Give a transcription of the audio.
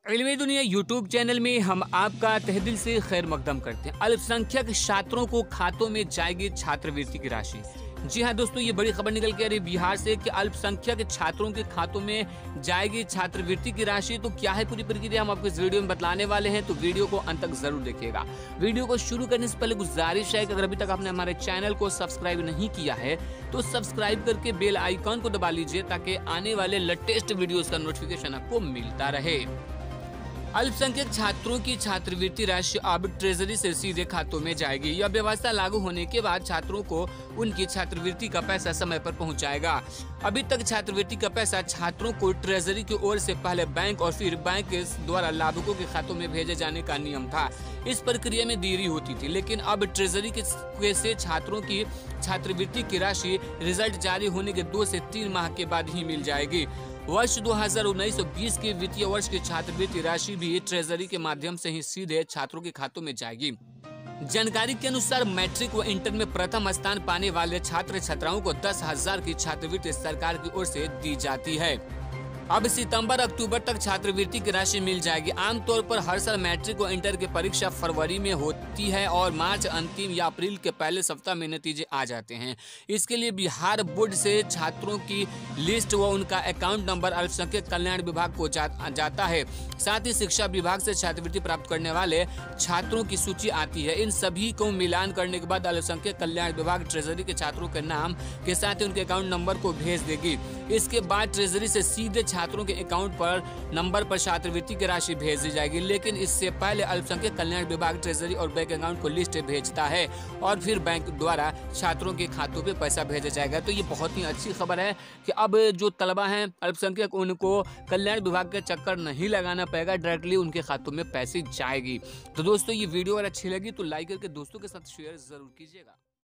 इल्मी दुनिया YouTube channel में हम आपका तहे दिल से खैर मकदम करते हैं। अल्पसंख्यक छात्रों को खातों में जाएगी छात्रवृत्ति की राशि। जी हाँ दोस्तों, ये बड़ी खबर निकल के आ रही बिहार से कि अल्पसंख्यक छात्रों के खातों में जाएगी छात्रवृत्ति की राशि। तो क्या है पूरी प्रक्रिया, हम आपको इस वीडियो में बतलाने वाले हैं, तो वीडियो को अंत तक जरूर देखिएगा। वीडियो को शुरू करने से पहले गुजारिश है कि अगर अभी तक आपने हमारे चैनल को सब्सक्राइब नहीं किया है तो सब्सक्राइब करके बेल आइकॉन को दबा लीजिए ताकि आने वाले लेटेस्ट वीडियोस का नोटिफिकेशन आपको मिलता रहे। अल्पसंख्यक छात्रों की छात्रवृत्ति राशि अब ट्रेजरी से सीधे खातों में जाएगी। यह व्यवस्था लागू होने के बाद छात्रों को उनकी छात्रवृत्ति का पैसा समय पर पहुंच जाएगा। अभी तक छात्रवृत्ति का पैसा छात्रों को ट्रेजरी की ओर से पहले बैंक और फिर बैंक के द्वारा लाभुकों के खातों में भेजे जाने का नियम था। इस प्रक्रिया में देरी होती थी, लेकिन अब ट्रेजरी से छात्रों की छात्रवृत्ति की राशि रिजल्ट जारी होने के 2 से 3 माह के बाद ही मिल जाएगी। वर्ष 2019-20 के वित्तीय वर्ष की छात्रवृत्ति राशि भी ट्रेजरी के माध्यम से ही सीधे छात्रों के खातों में जाएगी। जानकारी के अनुसार मैट्रिक व इंटर में प्रथम स्थान पाने वाले छात्र छात्राओं को 10,000 की छात्रवृत्ति सरकार की ओर से दी जाती है। अब सितंबर अक्टूबर तक छात्रवृत्ति की राशि मिल जाएगी। आमतौर पर हर साल मैट्रिक व इंटर की परीक्षा फरवरी में होती है और मार्च अंतिम या अप्रैल के पहले सप्ताह में नतीजे आ जाते हैं। इसके लिए बिहार बोर्ड से छात्रों की लिस्ट व उनका अकाउंट नंबर अल्पसंख्यक कल्याण विभाग को जाता है। साथ ही शिक्षा विभाग से छात्रवृत्ति प्राप्त करने वाले छात्रों की सूची आती है। इन सभी को मिलान करने के बाद अल्पसंख्यक कल्याण विभाग ट्रेजरी के छात्रों के नाम के साथ ही उनके अकाउंट नंबर को भेज देगी। इसके बाद ट्रेजरी से सीधे छात्रों के अकाउंट पर नंबर पर छात्रवृत्ति की राशि भेज दी जाएगी, लेकिन इससे पहले अल्पसंख्यक कल्याण विभाग ट्रेजरी और बैंक अकाउंट को लिस्ट भेजता है और फिर बैंक द्वारा छात्रों के खातों पे पैसा भेजा जाएगा। तो ये बहुत ही अच्छी खबर है कि अब जो तलबा हैं अल्पसंख्यक, उनको कल्याण विभाग के चक्कर नहीं लगाना पड़ेगा, डायरेक्टली उनके खातों में पैसे जाएगी। तो दोस्तों, ये वीडियो अगर अच्छी लगी तो लाइक करके दोस्तों के साथ शेयर जरूर कीजिएगा।